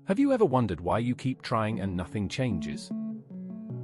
Have you ever wondered why you keep trying and nothing changes?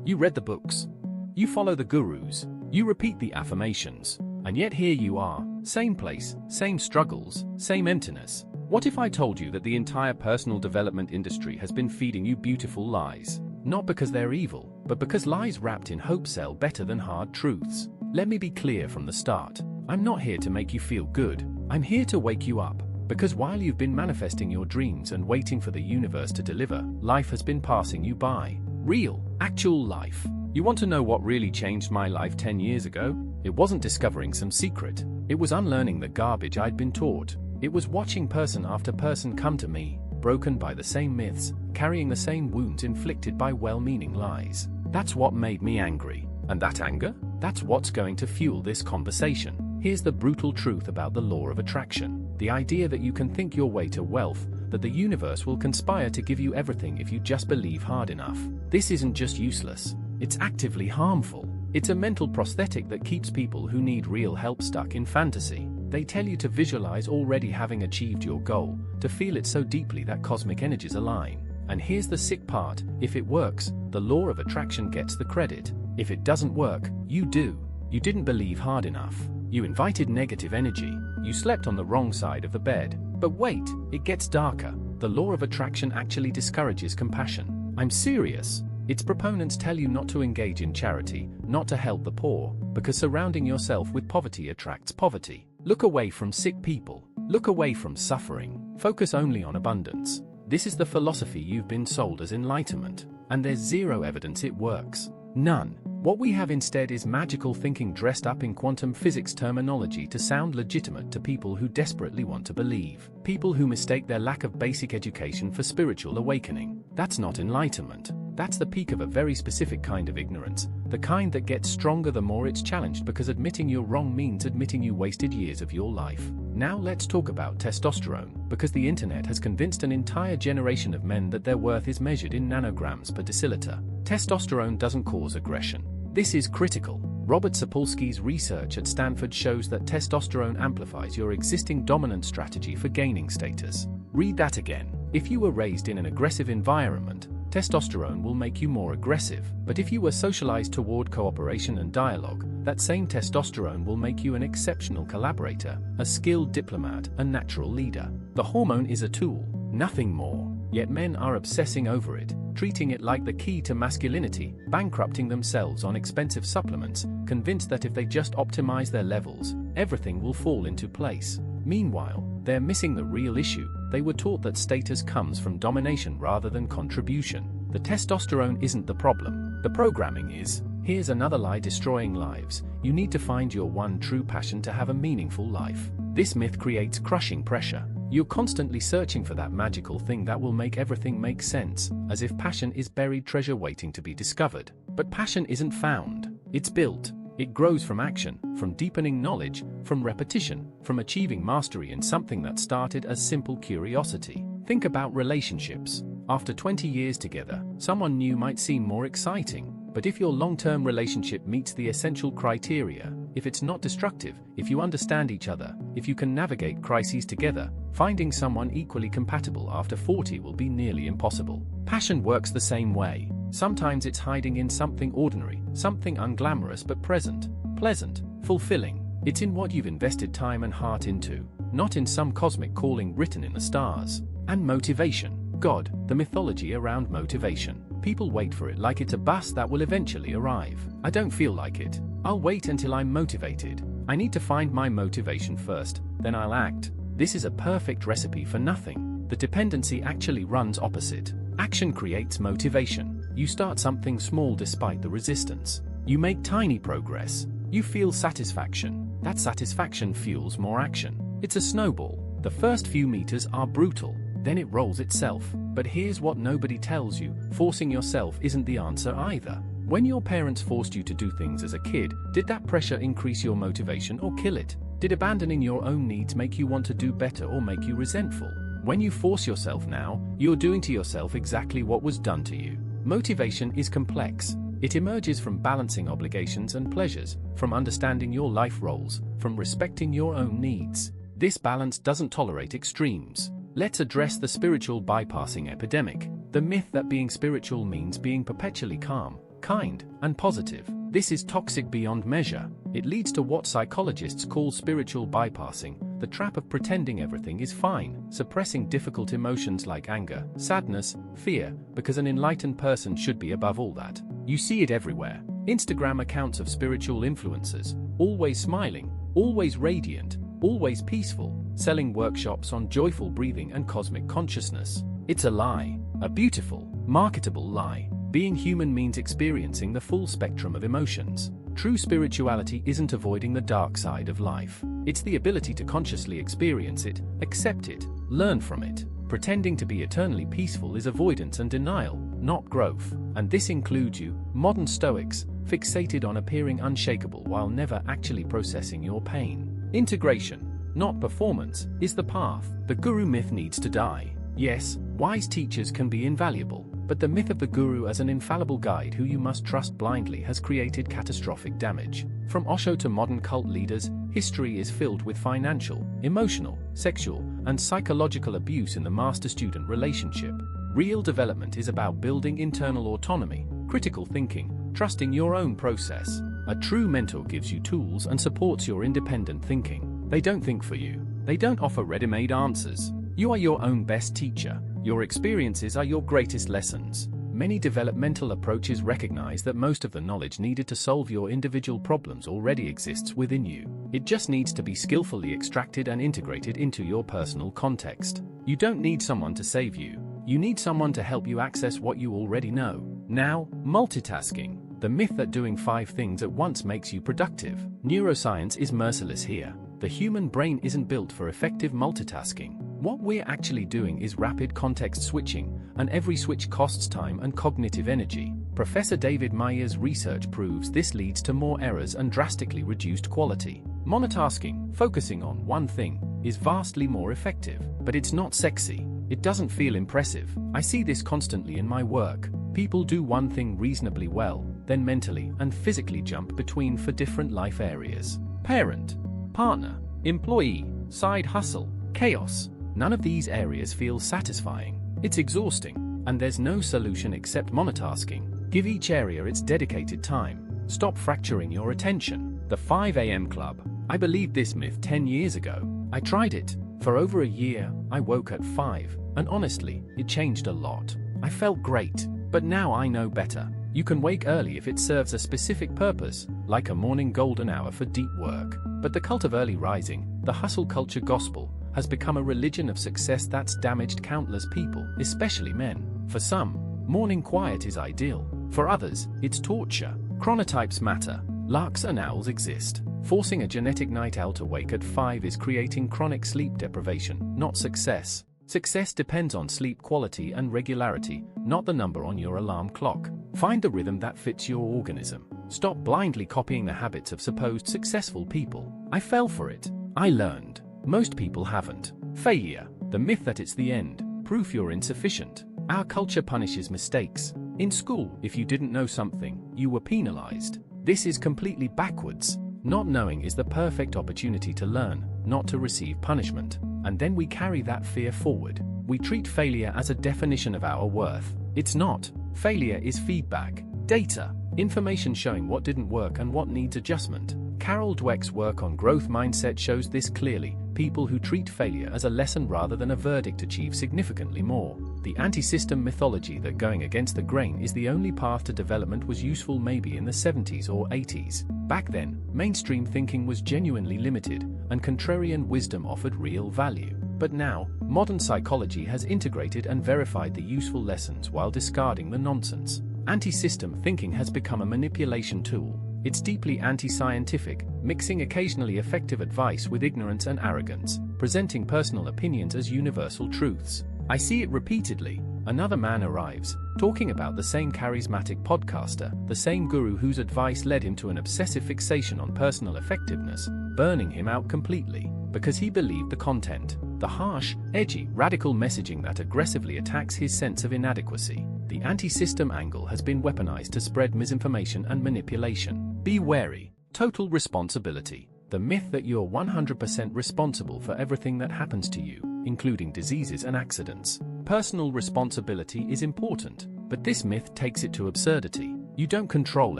You read the books. You follow the gurus. You repeat the affirmations. And yet here you are, same place, same struggles, same emptiness. What if I told you that the entire personal development industry has been feeding you beautiful lies? Not because they're evil, but because lies wrapped in hope sell better than hard truths. Let me be clear from the start. I'm not here to make you feel good. I'm here to wake you up. Because while you've been manifesting your dreams and waiting for the universe to deliver, life has been passing you by. Real, actual life. You want to know what really changed my life 10 years ago? It wasn't discovering some secret. It was unlearning the garbage I'd been taught. It was watching person after person come to me, broken by the same myths, carrying the same wounds inflicted by well-meaning lies. That's what made me angry. And that anger? That's what's going to fuel this conversation. Here's the brutal truth about the law of attraction. The idea that you can think your way to wealth, that the universe will conspire to give you everything if you just believe hard enough. This isn't just useless. It's actively harmful. It's a mental prosthetic that keeps people who need real help stuck in fantasy. They tell you to visualize already having achieved your goal, to feel it so deeply that cosmic energies align. And here's the sick part, if it works, the law of attraction gets the credit. If it doesn't work, you do. You didn't believe hard enough. You invited negative energy. You slept on the wrong side of the bed. But wait, it gets darker. The law of attraction actually discourages compassion. I'm serious. Its proponents tell you not to engage in charity, not to help the poor, because surrounding yourself with poverty attracts poverty. Look away from sick people. Look away from suffering. Focus only on abundance. This is the philosophy you've been sold as enlightenment. And there's zero evidence it works. None. What we have instead is magical thinking dressed up in quantum physics terminology to sound legitimate to people who desperately want to believe. People who mistake their lack of basic education for spiritual awakening. That's not enlightenment. That's the peak of a very specific kind of ignorance, the kind that gets stronger the more it's challenged, because admitting you're wrong means admitting you wasted years of your life. Now let's talk about testosterone, because the internet has convinced an entire generation of men that their worth is measured in nanograms per deciliter. Testosterone doesn't cause aggression. This is critical. Robert Sapolsky's research at Stanford shows that testosterone amplifies your existing dominant strategy for gaining status. Read that again. If you were raised in an aggressive environment, testosterone will make you more aggressive. But if you were socialized toward cooperation and dialogue, that same testosterone will make you an exceptional collaborator, a skilled diplomat, a natural leader. The hormone is a tool, nothing more. Yet men are obsessing over it, treating it like the key to masculinity, bankrupting themselves on expensive supplements, convinced that if they just optimize their levels, everything will fall into place. Meanwhile, they're missing the real issue. They were taught that status comes from domination rather than contribution. The testosterone isn't the problem. The programming is. Here's another lie destroying lives. You need to find your one true passion to have a meaningful life. This myth creates crushing pressure. You're constantly searching for that magical thing that will make everything make sense, as if passion is buried treasure waiting to be discovered. But passion isn't found. It's built. It grows from action, from deepening knowledge, from repetition, from achieving mastery in something that started as simple curiosity. Think about relationships. After 20 years together, someone new might seem more exciting. But if your long-term relationship meets the essential criteria, if it's not destructive, if you understand each other, if you can navigate crises together, finding someone equally compatible after 40 will be nearly impossible. Passion works the same way. Sometimes it's hiding in something ordinary, something unglamorous but present, pleasant, fulfilling. It's in what you've invested time and heart into, not in some cosmic calling written in the stars. And motivation. God, the mythology around motivation. People wait for it like it's a bus that will eventually arrive. I don't feel like it. I'll wait until I'm motivated. I need to find my motivation first, then I'll act. This is a perfect recipe for nothing. The dependency actually runs opposite. Action creates motivation. You start something small despite the resistance. You make tiny progress. You feel satisfaction. That satisfaction fuels more action. It's a snowball. The first few meters are brutal. Then it rolls itself. But here's what nobody tells you. Forcing yourself isn't the answer either. When your parents forced you to do things as a kid, did that pressure increase your motivation or kill it? Did abandoning your own needs make you want to do better or make you resentful? When you force yourself now, you're doing to yourself exactly what was done to you. Motivation is complex. It emerges from balancing obligations and pleasures, from understanding your life roles, from respecting your own needs. This balance doesn't tolerate extremes. Let's address the spiritual bypassing epidemic, the myth that being spiritual means being perpetually calm, kind, and positive. This is toxic beyond measure. It leads to what psychologists call spiritual bypassing, the trap of pretending everything is fine, suppressing difficult emotions like anger, sadness, fear, because an enlightened person should be above all that. You see it everywhere. Instagram accounts of spiritual influencers, always smiling, always radiant, always peaceful, selling workshops on joyful breathing and cosmic consciousness. It's a lie, a beautiful, marketable lie. Being human means experiencing the full spectrum of emotions. True spirituality isn't avoiding the dark side of life. It's the ability to consciously experience it, accept it, learn from it. Pretending to be eternally peaceful is avoidance and denial, not growth. And this includes you, modern Stoics, fixated on appearing unshakable while never actually processing your pain. Integration, not performance, is the path. The guru myth needs to die. Yes, wise teachers can be invaluable, but the myth of the guru as an infallible guide who you must trust blindly has created catastrophic damage. From Osho to modern cult leaders, history is filled with financial, emotional, sexual, and psychological abuse in the master-student relationship. Real development is about building internal autonomy, critical thinking, trusting your own process. A true mentor gives you tools and supports your independent thinking. They don't think for you. They don't offer ready-made answers. You are your own best teacher. Your experiences are your greatest lessons. Many developmental approaches recognize that most of the knowledge needed to solve your individual problems already exists within you. It just needs to be skillfully extracted and integrated into your personal context. You don't need someone to save you. You need someone to help you access what you already know. Now, multitasking. The myth that doing 5 things at once makes you productive. Neuroscience is merciless here. The human brain isn't built for effective multitasking. What we're actually doing is rapid context switching, and every switch costs time and cognitive energy. Professor David Meyer's research proves this leads to more errors and drastically reduced quality. Monotasking, focusing on one thing, is vastly more effective, but it's not sexy. It doesn't feel impressive. I see this constantly in my work. People do one thing reasonably well, then mentally and physically jump between for different life areas. Parent, partner, employee, side hustle, chaos. None of these areas feel satisfying. It's exhausting, and there's no solution except monotasking. Give each area its dedicated time. Stop fracturing your attention. The 5 a.m. club. I believed this myth 10 years ago. I tried it. For over a year, I woke at 5, and honestly, it changed a lot. I felt great, but now I know better. You can wake early if it serves a specific purpose, like a morning golden hour for deep work. But the cult of early rising, the hustle culture gospel, has become a religion of success that's damaged countless people, especially men. For some, morning quiet is ideal. For others, it's torture. Chronotypes matter. Larks and owls exist. Forcing a genetic night owl to wake at 5 is creating chronic sleep deprivation, not success. Success depends on sleep quality and regularity, not the number on your alarm clock. Find the rhythm that fits your organism. Stop blindly copying the habits of supposed successful people. I fell for it. I learned. Most people haven't. Failure, the myth that it's the end, proof you're insufficient. Our culture punishes mistakes. In school, if you didn't know something, you were penalized. This is completely backwards. Not knowing is the perfect opportunity to learn, not to receive punishment. And then we carry that fear forward. We treat failure as a definition of our worth. It's not. Failure is feedback, data, information showing what didn't work and what needs adjustment. Carol Dweck's work on growth mindset shows this clearly. People who treat failure as a lesson rather than a verdict achieve significantly more. The anti-system mythology that going against the grain is the only path to development was useful maybe in the 70s or 80s. Back then, mainstream thinking was genuinely limited, and contrarian wisdom offered real value. But now, modern psychology has integrated and verified the useful lessons while discarding the nonsense. Anti-system thinking has become a manipulation tool. It's deeply anti-scientific, mixing occasionally effective advice with ignorance and arrogance, presenting personal opinions as universal truths. I see it repeatedly. Another man arrives, talking about the same charismatic podcaster, the same guru whose advice led him to an obsessive fixation on personal effectiveness, burning him out completely, because he believed the content. The harsh, edgy, radical messaging that aggressively attacks his sense of inadequacy. The anti-system angle has been weaponized to spread misinformation and manipulation. Be wary. Total responsibility. The myth that you're 100% responsible for everything that happens to you, including diseases and accidents. Personal responsibility is important, but this myth takes it to absurdity. You don't control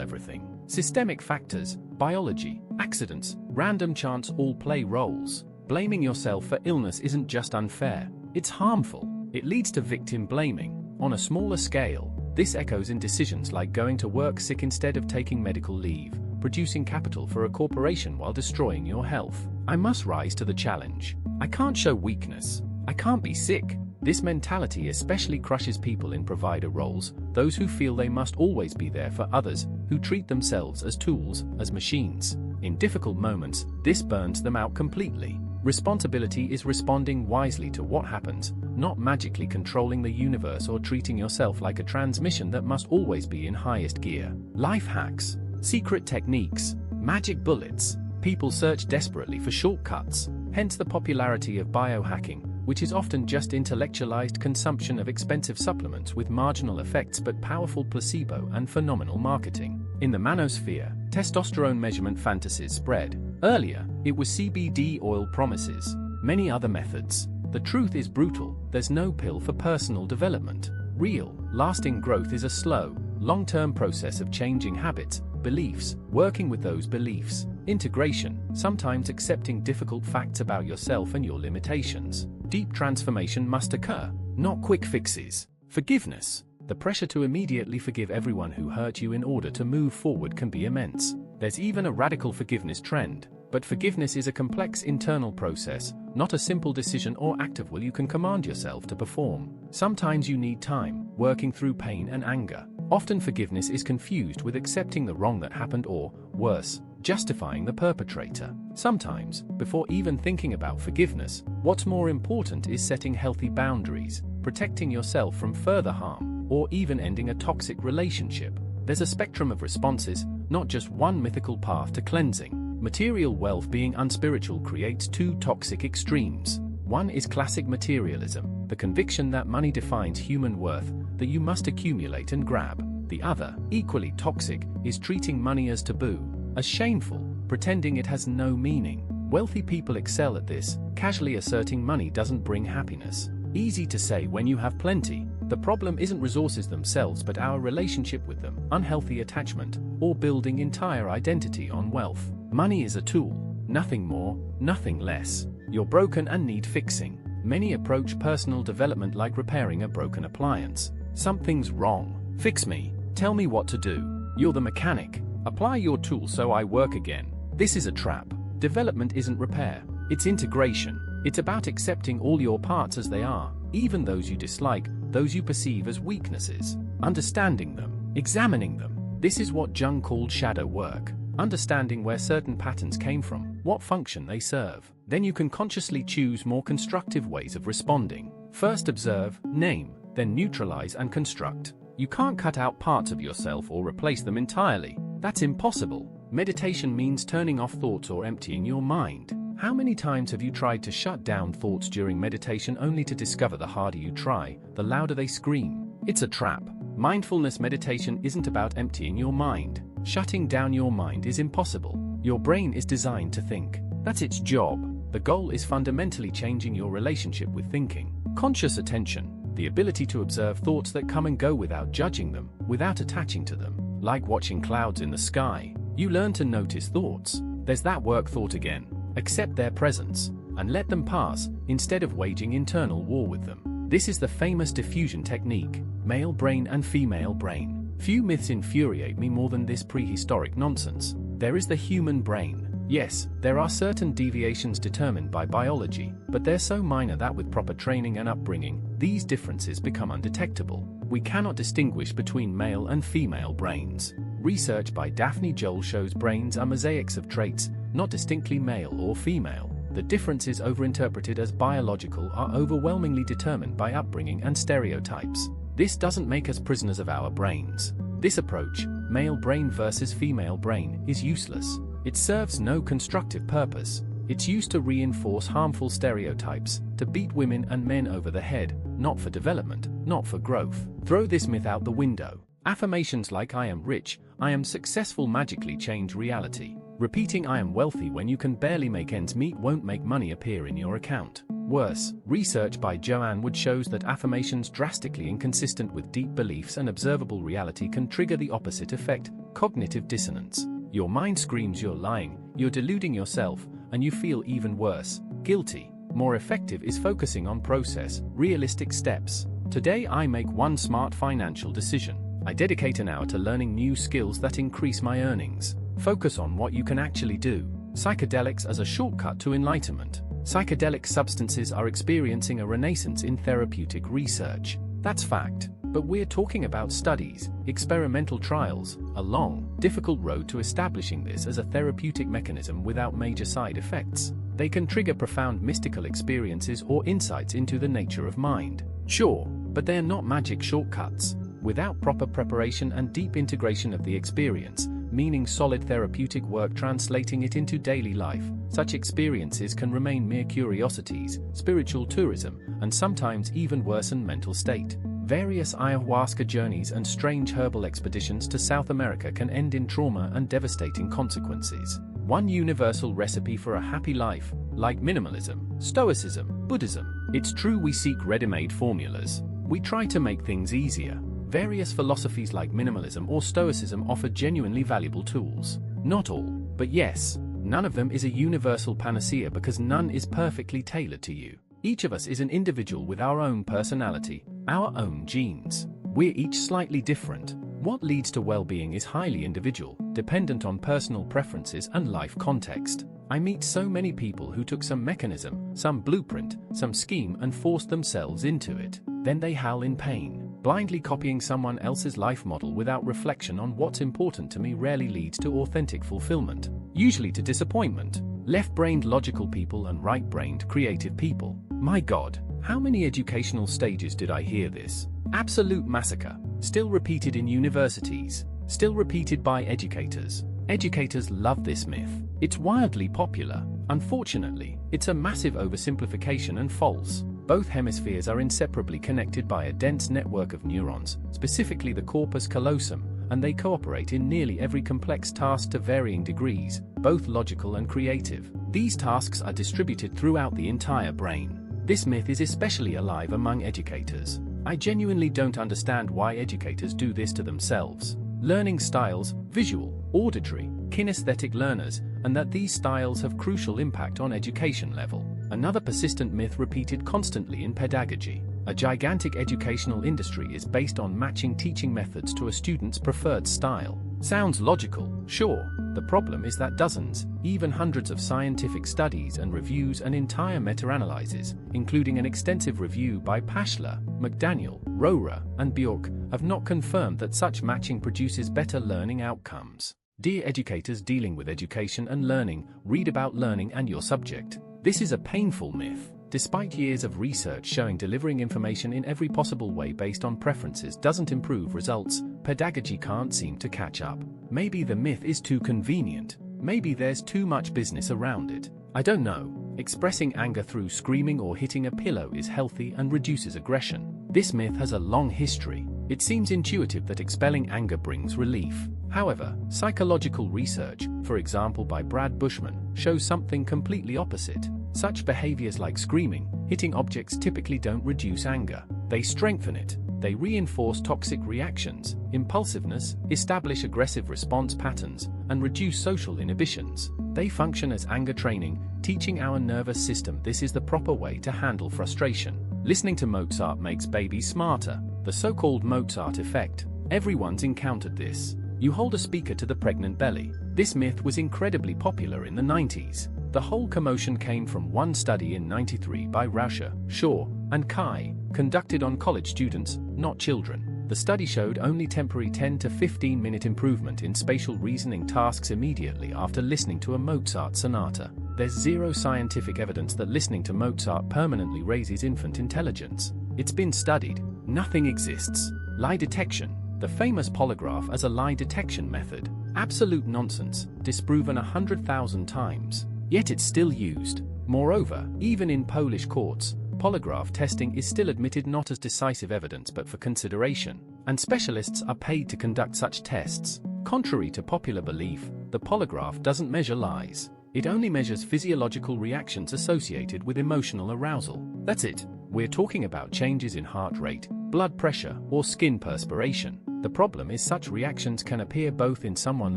everything. Systemic factors, biology, accidents, random chance all play roles. Blaming yourself for illness isn't just unfair, it's harmful. It leads to victim blaming. On a smaller scale, this echoes in decisions like going to work sick instead of taking medical leave, producing capital for a corporation while destroying your health. I must rise to the challenge. I can't show weakness. I can't be sick. This mentality especially crushes people in provider roles, those who feel they must always be there for others, who treat themselves as tools, as machines. In difficult moments, this burns them out completely. Responsibility is responding wisely to what happens, not magically controlling the universe or treating yourself like a transmission that must always be in highest gear. Life hacks, secret techniques, magic bullets. People search desperately for shortcuts, hence the popularity of biohacking, which is often just intellectualized consumption of expensive supplements with marginal effects but powerful placebo and phenomenal marketing. In the manosphere, testosterone measurement fantasies spread. Earlier, it was CBD oil promises. Many other methods. The truth is brutal. There's no pill for personal development. Real, lasting growth is a slow, long-term process of changing habits, beliefs, working with those beliefs. Integration, sometimes accepting difficult facts about yourself and your limitations. Deep transformation must occur, not quick fixes. Forgiveness. The pressure to immediately forgive everyone who hurt you in order to move forward can be immense. There's even a radical forgiveness trend, but forgiveness is a complex internal process, not a simple decision or act of will you can command yourself to perform. Sometimes you need time, working through pain and anger. Often forgiveness is confused with accepting the wrong that happened or, worse, justifying the perpetrator. Sometimes, before even thinking about forgiveness, what's more important is setting healthy boundaries, protecting yourself from further harm, or even ending a toxic relationship. There's a spectrum of responses, not just one mythical path to cleansing. Material wealth being unspiritual creates two toxic extremes. One is classic materialism, the conviction that money defines human worth, that you must accumulate and grab. The other, equally toxic, is treating money as taboo, as shameful, pretending it has no meaning. Wealthy people excel at this, casually asserting money doesn't bring happiness. Easy to say when you have plenty. The problem isn't resources themselves but our relationship with them, unhealthy attachment, or building entire identity on wealth. Money is a tool, nothing more, nothing less. You're broken and need fixing. Many approach personal development like repairing a broken appliance. Something's wrong. Fix me. Tell me what to do. You're the mechanic. Apply your tool so I work again. This is a trap. Development isn't repair. It's integration. It's about accepting all your parts as they are, even those you dislike, those you perceive as weaknesses. Understanding them. Examining them. This is what Jung called shadow work. Understanding where certain patterns came from, what function they serve. Then you can consciously choose more constructive ways of responding. First observe, name, then neutralize and construct. You can't cut out parts of yourself or replace them entirely. That's impossible. Meditation means turning off thoughts or emptying your mind. How many times have you tried to shut down thoughts during meditation only to discover the harder you try, the louder they scream? It's a trap. Mindfulness meditation isn't about emptying your mind. Shutting down your mind is impossible. Your brain is designed to think. That's its job. The goal is fundamentally changing your relationship with thinking. Conscious attention, the ability to observe thoughts that come and go without judging them, without attaching to them. Like watching clouds in the sky, you learn to notice thoughts. There's that work thought again. Accept their presence, and let them pass, instead of waging internal war with them. This is the famous diffusion technique, male brain and female brain. Few myths infuriate me more than this prehistoric nonsense. There is the human brain. Yes, there are certain deviations determined by biology, but they're so minor that with proper training and upbringing, these differences become undetectable. We cannot distinguish between male and female brains. Research by Daphne Joel shows brains are mosaics of traits, not distinctly male or female. The differences overinterpreted as biological are overwhelmingly determined by upbringing and stereotypes. This doesn't make us prisoners of our brains. This approach, male brain versus female brain, is useless. It serves no constructive purpose. It's used to reinforce harmful stereotypes, to beat women and men over the head, not for development, not for growth. Throw this myth out the window. Affirmations like "I am rich," "I am successful" magically change reality. Repeating "I am wealthy" when you can barely make ends meet won't make money appear in your account. Worse, research by Joanne Wood shows that affirmations drastically inconsistent with deep beliefs and observable reality can trigger the opposite effect: cognitive dissonance. Your mind screams you're lying, you're deluding yourself, and you feel even worse, guilty. More effective is focusing on process, realistic steps. Today I make one smart financial decision. I dedicate an hour to learning new skills that increase my earnings. Focus on what you can actually do. Psychedelics as a shortcut to enlightenment. Psychedelic substances are experiencing a renaissance in therapeutic research. That's fact. But we're talking about studies, experimental trials, a long, difficult road to establishing this as a therapeutic mechanism without major side effects. They can trigger profound mystical experiences or insights into the nature of mind. Sure, but they're not magic shortcuts. Without proper preparation and deep integration of the experience, meaning solid therapeutic work translating it into daily life, such experiences can remain mere curiosities, spiritual tourism, and sometimes even worsen mental state. Various ayahuasca journeys and strange herbal expeditions to South America can end in trauma and devastating consequences. One universal recipe for a happy life, like minimalism, stoicism, Buddhism. It's true we seek ready-made formulas. We try to make things easier. Various philosophies like minimalism or stoicism offer genuinely valuable tools. Not all, but yes, none of them is a universal panacea because none is perfectly tailored to you. Each of us is an individual with our own personality, our own genes. We're each slightly different. What leads to well-being is highly individual, dependent on personal preferences and life context. I meet so many people who took some mechanism, some blueprint, some scheme and forced themselves into it. Then they howl in pain. Blindly copying someone else's life model without reflection on what's important to me rarely leads to authentic fulfillment, usually to disappointment. Left-brained logical people and right-brained creative people. My God, how many educational stages did I hear this? Absolute massacre. Still repeated in universities. Still repeated by educators. Educators love this myth. It's wildly popular. Unfortunately, it's a massive oversimplification and false. Both hemispheres are inseparably connected by a dense network of neurons, specifically the corpus callosum, and they cooperate in nearly every complex task to varying degrees, both logical and creative. These tasks are distributed throughout the entire brain. This myth is especially alive among educators. I genuinely don't understand why educators do this to themselves. Learning styles, visual, auditory, kinesthetic learners, and that these styles have crucial impact on education level. Another persistent myth repeated constantly in pedagogy. A gigantic educational industry is based on matching teaching methods to a student's preferred style. Sounds logical, sure. The problem is that dozens, even hundreds of scientific studies and reviews and entire meta-analyses, including an extensive review by Paschler, McDaniel, Rohrer, and Bjork, have not confirmed that such matching produces better learning outcomes. Dear educators dealing with education and learning, read about learning and your subject. This is a painful myth. Despite years of research showing delivering information in every possible way based on preferences doesn't improve results, pedagogy can't seem to catch up. Maybe the myth is too convenient. Maybe there's too much business around it. I don't know. Expressing anger through screaming or hitting a pillow is healthy and reduces aggression. This myth has a long history. It seems intuitive that expelling anger brings relief. However, psychological research, for example by Brad Bushman, shows something completely opposite. Such behaviors like screaming, hitting objects typically don't reduce anger. They strengthen it. They reinforce toxic reactions, impulsiveness, establish aggressive response patterns, and reduce social inhibitions. They function as anger training, teaching our nervous system this is the proper way to handle frustration. Listening to Mozart makes babies smarter. The so-called Mozart effect. Everyone's encountered this. You hold a speaker to the pregnant belly. This myth was incredibly popular in the 90s. The whole commotion came from one study in '93 by Rauscher, Shaw, and Kai, conducted on college students, not children. The study showed only temporary 10 to 15-minute improvement in spatial reasoning tasks immediately after listening to a Mozart sonata. There's zero scientific evidence that listening to Mozart permanently raises infant intelligence. It's been studied. Nothing exists. Lie detection. The famous polygraph as a lie detection method. Absolute nonsense, disproven 100,000 times. Yet it's still used. Moreover, even in Polish courts, polygraph testing is still admitted not as decisive evidence but for consideration, and specialists are paid to conduct such tests. Contrary to popular belief, the polygraph doesn't measure lies. It only measures physiological reactions associated with emotional arousal. That's it. We're talking about changes in heart rate, blood pressure, or skin perspiration. The problem is such reactions can appear both in someone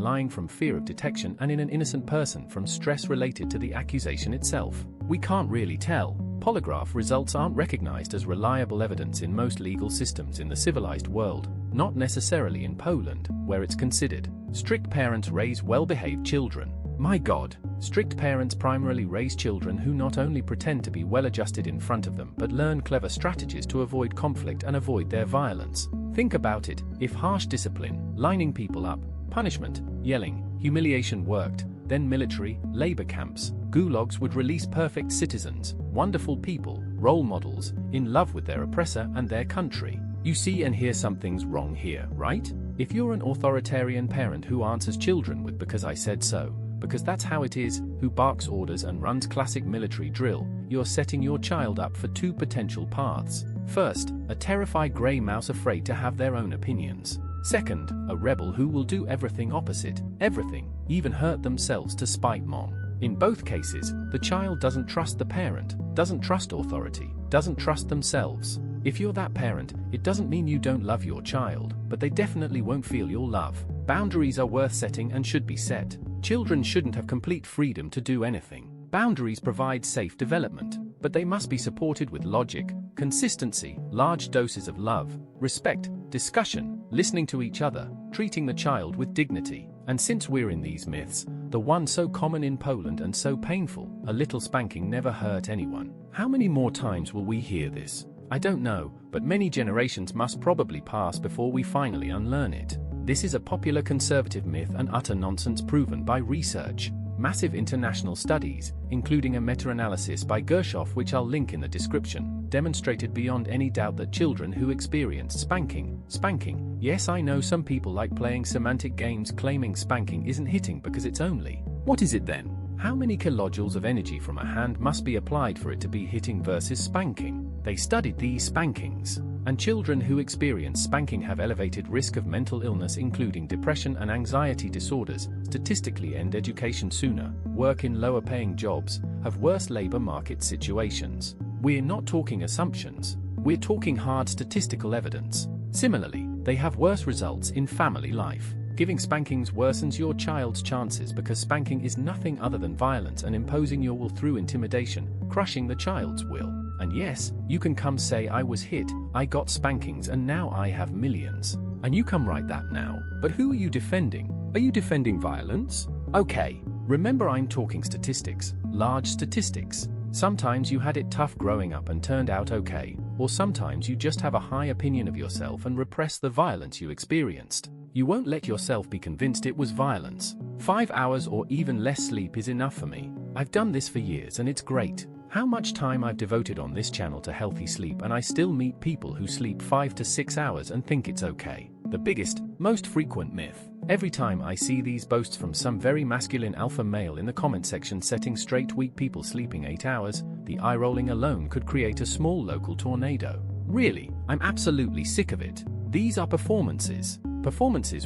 lying from fear of detection and in an innocent person from stress related to the accusation itself. We can't really tell. Polygraph results aren't recognized as reliable evidence in most legal systems in the civilized world, not necessarily in Poland, where it's considered. Strict parents raise well-behaved children. My God, strict parents primarily raise children who not only pretend to be well-adjusted in front of them but learn clever strategies to avoid conflict and avoid their violence. Think about it, if harsh discipline, lining people up, punishment, yelling, humiliation worked, then military, labor camps, gulags would release perfect citizens, wonderful people, role models, in love with their oppressor and their country. You see and hear something's wrong here, right? If you're an authoritarian parent who answers children with "because I said so," because that's how it is, who barks orders and runs classic military drill, you're setting your child up for two potential paths. First, a terrified grey mouse afraid to have their own opinions. Second, a rebel who will do everything opposite, everything, even hurt themselves to spite mom. In both cases, the child doesn't trust the parent, doesn't trust authority, doesn't trust themselves. If you're that parent, it doesn't mean you don't love your child, but they definitely won't feel your love. Boundaries are worth setting and should be set. Children shouldn't have complete freedom to do anything. Boundaries provide safe development, but they must be supported with logic, consistency, large doses of love, respect, discussion, listening to each other, treating the child with dignity. And since we're in these myths, the one so common in Poland and so painful, a little spanking never hurt anyone. How many more times will we hear this? I don't know, but many generations must probably pass before we finally unlearn it. This is a popular conservative myth and utter nonsense proven by research. Massive international studies, including a meta-analysis by Gershoff which I'll link in the description, demonstrated beyond any doubt that children who experience spanking, yes, I know some people like playing semantic games claiming spanking isn't hitting because it's only. What is it then? How many kilojoules of energy from a hand must be applied for it to be hitting versus spanking? They studied these spankings, and children who experience spanking have elevated risk of mental illness including depression and anxiety disorders, statistically end education sooner, work in lower paying jobs, have worse labor market situations. We're not talking assumptions, we're talking hard statistical evidence. Similarly, they have worse results in family life. Giving spankings worsens your child's chances because spanking is nothing other than violence and imposing your will through intimidation, crushing the child's will. And yes, you can come say I was hit, I got spankings and now I have millions. And you come write that now. But who are you defending? Are you defending violence? Okay, remember I'm talking statistics, large statistics. Sometimes you had it tough growing up and turned out okay, or sometimes you just have a high opinion of yourself and repress the violence you experienced. You won't let yourself be convinced it was violence. 5 hours or even less sleep is enough for me. I've done this for years and it's great. How much time I've devoted on this channel to healthy sleep, and I still meet people who sleep 5 to 6 hours and think it's okay. The biggest, most frequent myth. Every time I see these boasts from some very masculine alpha male in the comment section setting straight weak people sleeping 8 hours, the eye rolling alone could create a small local tornado. Really, I'm absolutely sick of it. These are performances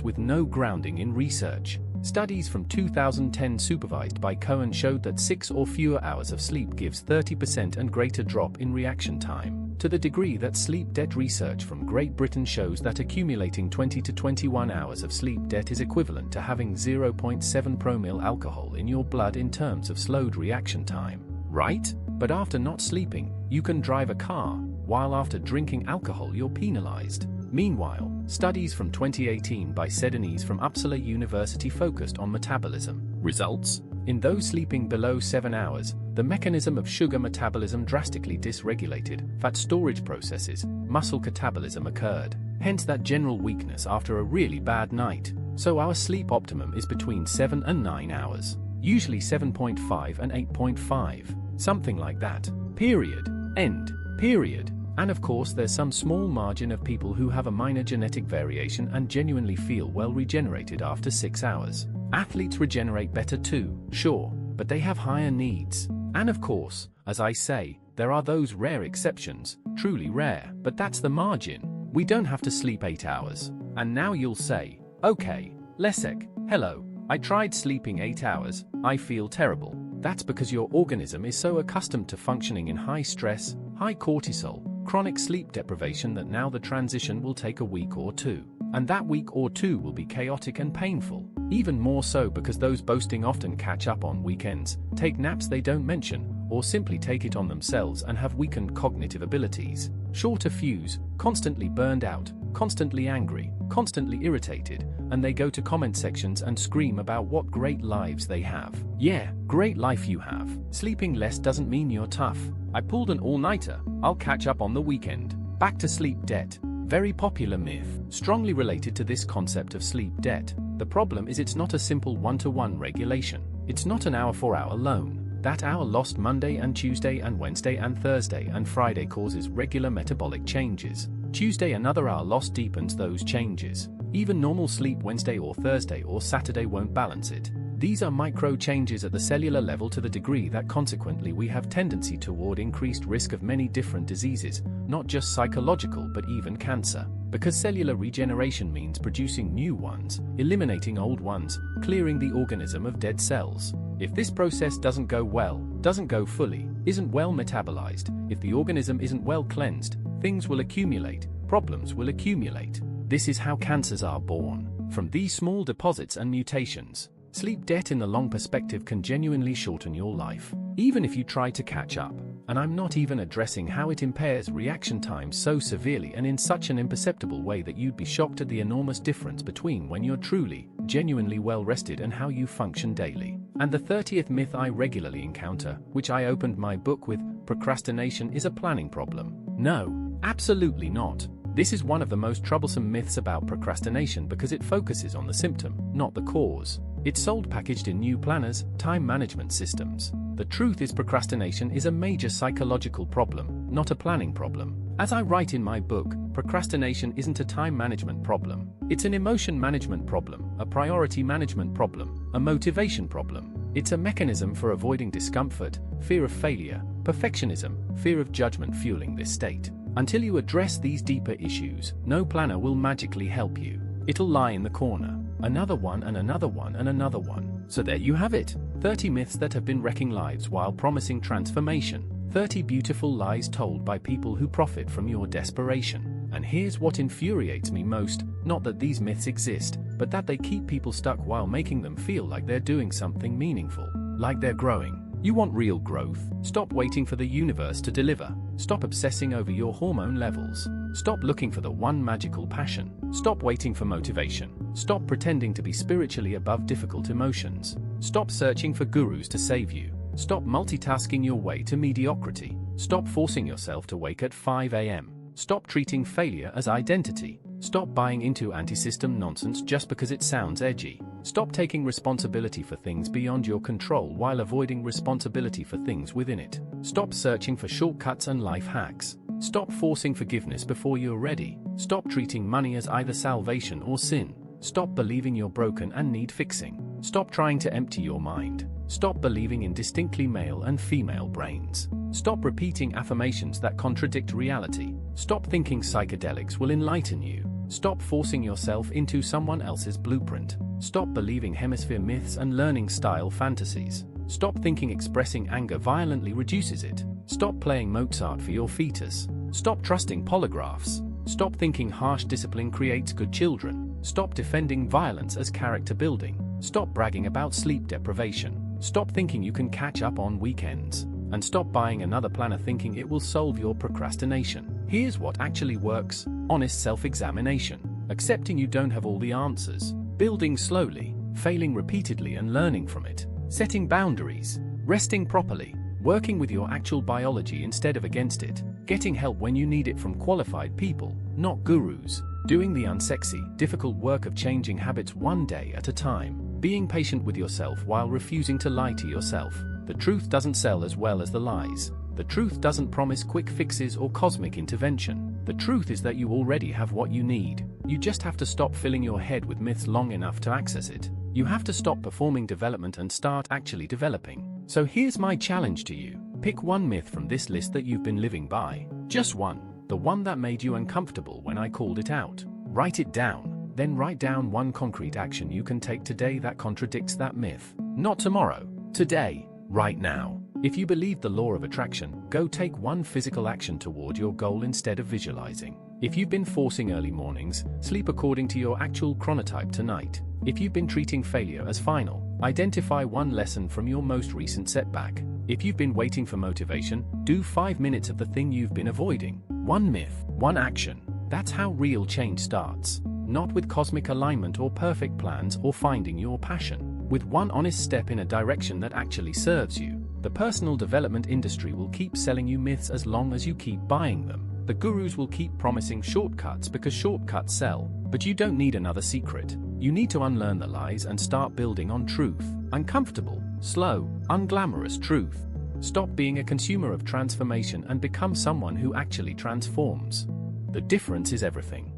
with no grounding in research. Studies from 2010 supervised by Cohen showed that 6 or fewer hours of sleep gives 30% and greater drop in reaction time, to the degree that sleep debt research from Great Britain shows that accumulating 20 to 21 hours of sleep debt is equivalent to having 0.7 promille alcohol in your blood in terms of slowed reaction time. Right? But after not sleeping, you can drive a car, while after drinking alcohol you're penalized. Meanwhile, studies from 2018 by Sedonese from Uppsala University focused on metabolism. Results? In those sleeping below 7 hours, the mechanism of sugar metabolism drastically dysregulated, fat storage processes, muscle catabolism occurred. Hence that general weakness after a really bad night. So our sleep optimum is between 7 and 9 hours. Usually 7.5 and 8.5. Something like that. Period. End. Period. And of course there's some small margin of people who have a minor genetic variation and genuinely feel well regenerated after 6 hours. Athletes regenerate better too, sure, but they have higher needs. And of course, as I say, there are those rare exceptions, truly rare, but that's the margin. We don't have to sleep 8 hours. And now you'll say, okay, Leszek, hello, I tried sleeping 8 hours, I feel terrible. That's because your organism is so accustomed to functioning in high stress, high cortisol, chronic sleep deprivation that now the transition will take a week or two. And that week or two will be chaotic and painful. Even more so because those boasting often catch up on weekends, take naps they don't mention, or simply take it on themselves and have weakened cognitive abilities. Shorter fuse, constantly burned out, constantly angry, constantly irritated, and they go to comment sections and scream about what great lives they have. Yeah, great life you have. Sleeping less doesn't mean you're tough. I pulled an all-nighter, I'll catch up on the weekend. Back to sleep debt. Very popular myth, strongly related to this concept of sleep debt. The problem is it's not a simple one-to-one regulation. It's not an hour-for-hour loan. That hour lost Monday and Tuesday and Wednesday and Thursday and Friday causes regular metabolic changes. Tuesday another hour lost deepens those changes. Even normal sleep Wednesday or Thursday or Saturday won't balance it. These are micro changes at the cellular level to the degree that consequently we have tendency toward increased risk of many different diseases, not just psychological but even cancer. Because cellular regeneration means producing new ones, eliminating old ones, clearing the organism of dead cells. If this process doesn't go well, doesn't go fully, isn't well metabolized, if the organism isn't well cleansed, things will accumulate, problems will accumulate. This is how cancers are born, from these small deposits and mutations. Sleep debt in the long perspective can genuinely shorten your life, even if you try to catch up. And I'm not even addressing how it impairs reaction times so severely and in such an imperceptible way that you'd be shocked at the enormous difference between when you're truly, genuinely well rested and how you function daily. And the 30th myth I regularly encounter, which I opened my book with, procrastination is a planning problem. No, absolutely not. This is one of the most troublesome myths about procrastination because it focuses on the symptom, not the cause. It's sold packaged in new planners, time management systems. The truth is procrastination is a major psychological problem, not a planning problem. As I write in my book, procrastination isn't a time management problem. It's an emotion management problem, a priority management problem, a motivation problem. It's a mechanism for avoiding discomfort, fear of failure, perfectionism, fear of judgment fueling this state. Until you address these deeper issues, no planner will magically help you. It'll lie in the corner. Another one and another one and another one. So there you have it. 30 myths that have been wrecking lives while promising transformation. 30 beautiful lies told by people who profit from your desperation. And here's what infuriates me most, not that these myths exist, but that they keep people stuck while making them feel like they're doing something meaningful, like they're growing. You want real growth? Stop waiting for the universe to deliver. Stop obsessing over your hormone levels. Stop looking for the one magical passion. Stop waiting for motivation. Stop pretending to be spiritually above difficult emotions. Stop searching for gurus to save you. Stop multitasking your way to mediocrity. Stop forcing yourself to wake at 5 a.m. Stop treating failure as identity. Stop buying into anti-system nonsense just because it sounds edgy. Stop taking responsibility for things beyond your control while avoiding responsibility for things within it. Stop searching for shortcuts and life hacks. Stop forcing forgiveness before you're ready. Stop treating money as either salvation or sin. Stop believing you're broken and need fixing. Stop trying to empty your mind. Stop believing in distinctly male and female brains. Stop repeating affirmations that contradict reality. Stop thinking psychedelics will enlighten you. Stop forcing yourself into someone else's blueprint. Stop believing hemisphere myths and learning style fantasies. Stop thinking expressing anger violently reduces it. Stop playing Mozart for your fetus. Stop trusting polygraphs. Stop thinking harsh discipline creates good children. Stop defending violence as character building. Stop bragging about sleep deprivation. Stop thinking you can catch up on weekends. And stop buying another planner thinking it will solve your procrastination. Here's what actually works: honest self-examination, accepting you don't have all the answers, building slowly, failing repeatedly and learning from it, setting boundaries, resting properly, working with your actual biology instead of against it, getting help when you need it from qualified people, not gurus, doing the unsexy, difficult work of changing habits one day at a time, being patient with yourself while refusing to lie to yourself. The truth doesn't sell as well as the lies. The truth doesn't promise quick fixes or cosmic intervention. The truth is that you already have what you need. You just have to stop filling your head with myths long enough to access it. You have to stop performing development and start actually developing. So here's my challenge to you. Pick one myth from this list that you've been living by. Just one. The one that made you uncomfortable when I called it out. Write it down. Then write down one concrete action you can take today that contradicts that myth. Not tomorrow, today, right now. If you believe the law of attraction, go take one physical action toward your goal instead of visualizing. If you've been forcing early mornings, sleep according to your actual chronotype tonight. If you've been treating failure as final, identify one lesson from your most recent setback. If you've been waiting for motivation, do 5 minutes of the thing you've been avoiding. One myth, one action. That's how real change starts. Not with cosmic alignment or perfect plans or finding your passion. With one honest step in a direction that actually serves you. The personal development industry will keep selling you myths as long as you keep buying them. The gurus will keep promising shortcuts because shortcuts sell. But you don't need another secret. You need to unlearn the lies and start building on truth. Uncomfortable, slow, unglamorous truth. Stop being a consumer of transformation and become someone who actually transforms. The difference is everything.